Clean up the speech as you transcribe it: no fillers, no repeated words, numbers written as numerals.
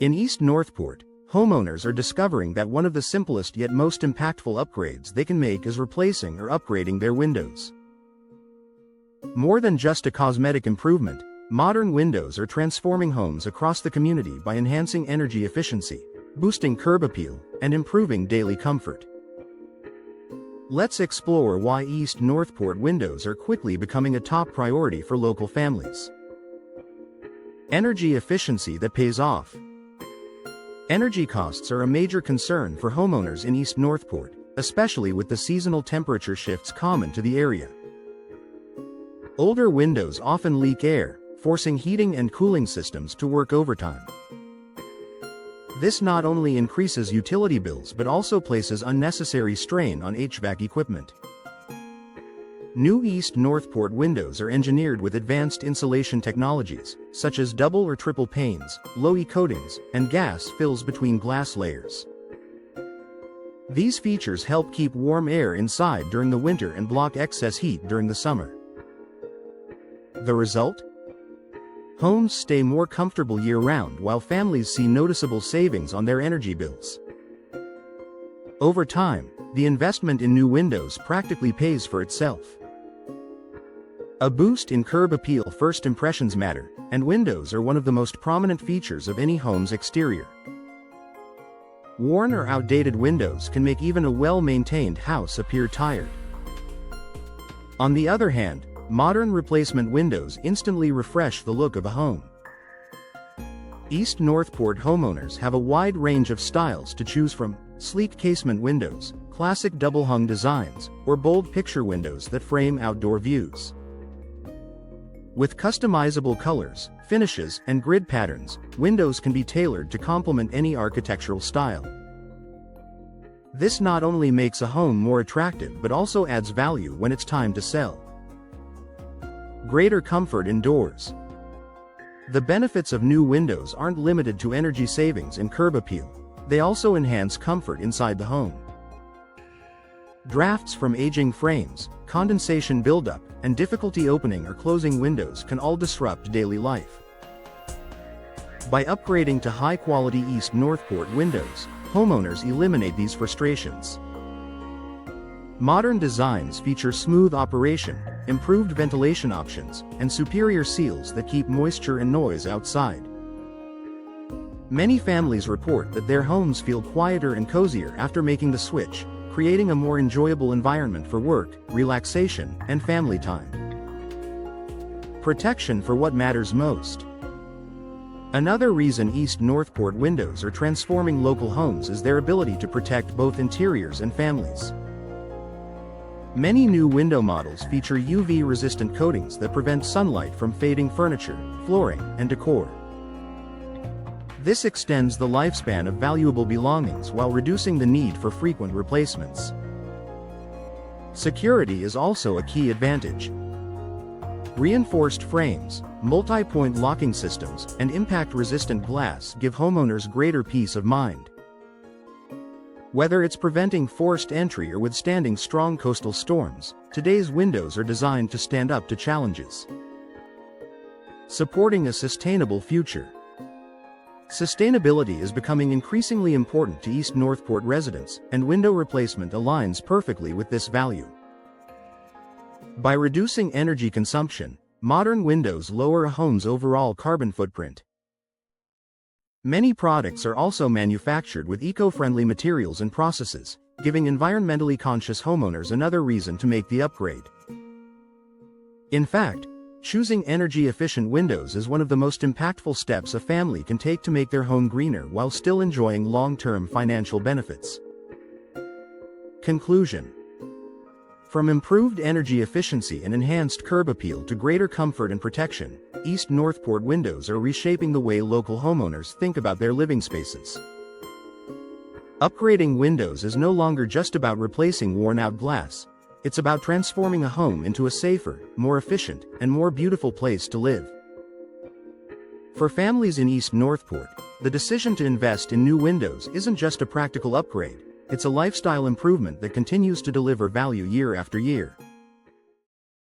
In East Northport, homeowners are discovering that one of the simplest yet most impactful upgrades they can make is replacing or upgrading their windows. More than just a cosmetic improvement, modern windows are transforming homes across the community by enhancing energy efficiency, boosting curb appeal, and improving daily comfort. Let's explore why East Northport windows are quickly becoming a top priority for local families. Energy efficiency that pays off. Energy costs are a major concern for homeowners in East Northport, especially with the seasonal temperature shifts common to the area. Older windows often leak air, forcing heating and cooling systems to work overtime. This not only increases utility bills but also places unnecessary strain on HVAC equipment. New East Northport windows are engineered with advanced insulation technologies, such as double or triple panes, low-E coatings, and gas fills between glass layers. These features help keep warm air inside during the winter and block excess heat during the summer. The result? Homes stay more comfortable year-round while families see noticeable savings on their energy bills. Over time, the investment in new windows practically pays for itself. A boost in curb appeal. First impressions matter, and windows are one of the most prominent features of any home's exterior. Worn or outdated windows can make even a well-maintained house appear tired. On the other hand, modern replacement windows instantly refresh the look of a home. East Northport homeowners have a wide range of styles to choose from: sleek casement windows, classic double-hung designs, or bold picture windows that frame outdoor views. With customizable colors, finishes, and grid patterns, windows can be tailored to complement any architectural style. This not only makes a home more attractive but also adds value when it's time to sell. Greater comfort indoors. The benefits of new windows aren't limited to energy savings and curb appeal. They also enhance comfort inside the home. Drafts from aging frames, condensation buildup, and difficulty opening or closing windows can all disrupt daily life. By upgrading to high-quality East Northport windows, homeowners eliminate these frustrations. Modern designs feature smooth operation, improved ventilation options, and superior seals that keep moisture and noise outside. Many families report that their homes feel quieter and cozier after making the switch, creating a more enjoyable environment for work, relaxation, and family time. Protection for what matters most. Another reason East Northport windows are transforming local homes is their ability to protect both interiors and families. Many new window models feature UV-resistant coatings that prevent sunlight from fading furniture, flooring, and decor. This extends the lifespan of valuable belongings while reducing the need for frequent replacements. Security is also a key advantage. Reinforced frames, multi-point locking systems, and impact-resistant glass give homeowners greater peace of mind. Whether it's preventing forced entry or withstanding strong coastal storms, today's windows are designed to stand up to challenges. Supporting a sustainable future. Sustainability is becoming increasingly important to East Northport residents, and window replacement aligns perfectly with this value. By reducing energy consumption, modern windows lower a home's overall carbon footprint. Many products are also manufactured with eco-friendly materials and processes, giving environmentally conscious homeowners another reason to make the upgrade. In fact, choosing energy-efficient windows is one of the most impactful steps a family can take to make their home greener while still enjoying long-term financial benefits. Conclusion. From improved energy efficiency and enhanced curb appeal to greater comfort and protection, East Northport windows are reshaping the way local homeowners think about their living spaces. Upgrading windows is no longer just about replacing worn-out glass. It's about transforming a home into a safer, more efficient, and more beautiful place to live. For families in East Northport, the decision to invest in new windows isn't just a practical upgrade, it's a lifestyle improvement that continues to deliver value year after year.